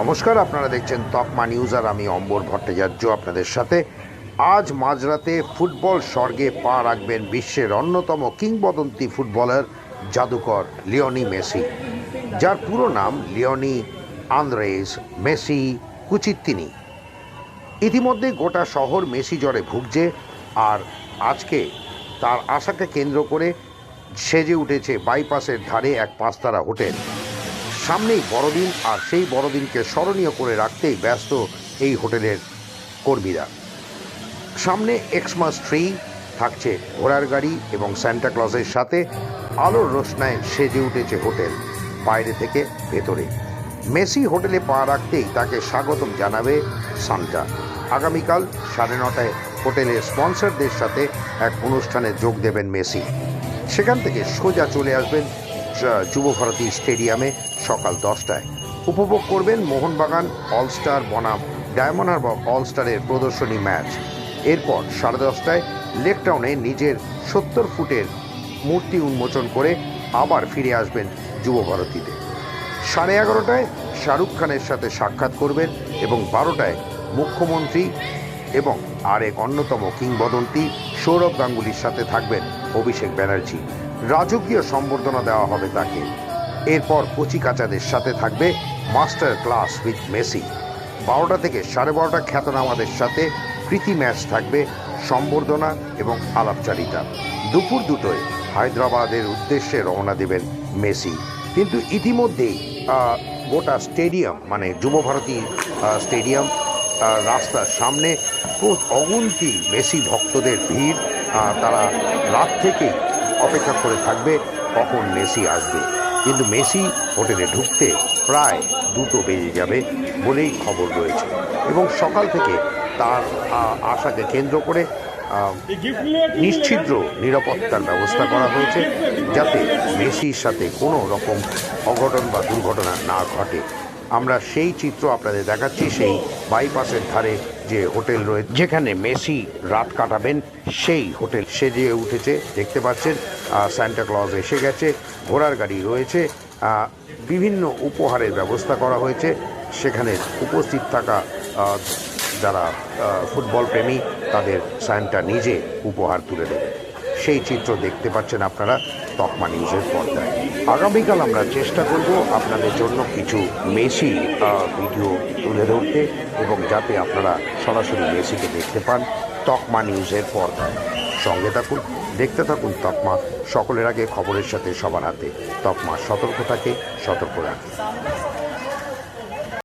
নমস্কার, আপনারা দেখছেন তকমা নিউজ আর আমি অম্বর ভট্টাচার্য আপনাদের সাথে। আজ মাঝরাতে ফুটবল স্বর্গে পা রাখবেন বিশ্বের অন্যতম কিংবদন্তি ফুটবলার জাদুকর লিওনি মেসি, যার পুরো নাম লিওনি আন্দ্রেস মেসি কুচিত্তিনি। ইতিমধ্যে গোটা শহর মেসি জ্বরে ভুগছে, আর আজকে তার আশাকে কেন্দ্র করে সেজে উঠেছে বাইপাসের ধারে এক পাঁচতারা হোটেল। সামনেই বড়দিন, আর সেই বড়দিনকে স্মরণীয় করে রাখতেই ব্যস্ত এই হোটেলের কর্মীরা। সামনে এক্সমাস ট্রি থাকছে, ঘোড়ার গাড়ি এবং সান্টা ক্লজের সাথে আলোর রোশনায় সেজে উঠেছে হোটেল বাইরে থেকে ভেতরে। মেসি হোটেলে পা রাখতেই তাকে স্বাগতম জানাবে সান্টা। আগামীকাল 9:30 হোটেলের স্পন্সরদের সাথে এক অনুষ্ঠানে যোগ দেবেন মেসি। সেখান থেকে সোজা চলে আসবেন যুবভারতী স্টেডিয়ামে সকাল 10টায়। উপভোগ করবেন মোহনবাগান অলস্টার বনাম ডায়মন্ড হারবার অলস্টারের প্রদর্শনী ম্যাচ। এরপর 10:30টায় লেক টাউনে নিজের 70 ফুটের মূর্তি উন্মোচন করে আবার ফিরে আসবেন যুবভারতীতে। 11:30টায় শাহরুখ খানের সাথে সাক্ষাৎ করবেন এবং 12টায় মুখ্যমন্ত্রী এবং আরেক অন্যতম কিংবদন্তি সৌরভ গাঙ্গুলির সাথে থাকবেন অভিষেক ব্যানার্জি। রাজকীয় সম্বর্ধনা দেওয়া হবে তাকে। এরপর কচিকাচাদের সাথে থাকবে মাস্টার ক্লাস উইথ মেসি। 12টা থেকে 12:30 খ্যাতনামাদের সাথে প্রীতি ম্যাচ থাকবে, সম্বর্ধনা এবং আলাপচারিতা। দুপুর 2টোয় হায়দ্রাবাদের উদ্দেশ্যে রওনা দেবেন মেসি। কিন্তু ইতিমধ্যেই গোটা স্টেডিয়াম মানে যুবভারতী স্টেডিয়াম রাস্তার সামনে অগুন্তি মেসি ভক্তদের ভিড়। তারা রাত থেকেই অপেক্ষা করে থাকবে কখন মেসি আসবে। কিন্তু মেসি হোটেলে ঢুকতে প্রায় 2টো বেজে যাবে বলেই খবর রয়েছে, এবং সকাল থেকে তার আশাকে কেন্দ্র করে নিশ্ছিদ্র নিরাপত্তার ব্যবস্থা করা হয়েছে, যাতে মেসির সাথে কোনো রকম অঘটন বা দুর্ঘটনা না ঘটে। আমরা সেই চিত্র আপনাদের দেখাচ্ছি, সেই বাইপাসের ধারে যে হোটেল রয়েছে যেখানে মেসি রাত কাটাবেন, সেই হোটেল সেজে উঠেছে। দেখতে পাচ্ছেন সান্টা ক্লজ এসে গেছে, ঘোড়ার গাড়ি রয়েছে, বিভিন্ন উপহারের ব্যবস্থা করা হয়েছে। সেখানে উপস্থিত থাকা যারা ফুটবল প্রেমী তাদের সান্টা নিজে উপহার তুলে দেবে। সেই চিত্র দেখতে পাচ্ছেন আপনারা তকমা নিউজের পর্দায়। আগামীকাল আমরা চেষ্টা করব আপনাদের জন্য কিছু মেসি ভিডিও তুলে ধরতে, এবং যাতে আপনারা সরাসরি মেসিকে দেখতে পান তকমা নিউজের পর্দায়। সঙ্গে থাকুন, দেখতে থাকুন তকমা। সকলের আগে খবরের সাথে সবার হাতে তকমা সতর্ক থাকে, সতর্ক রাখে।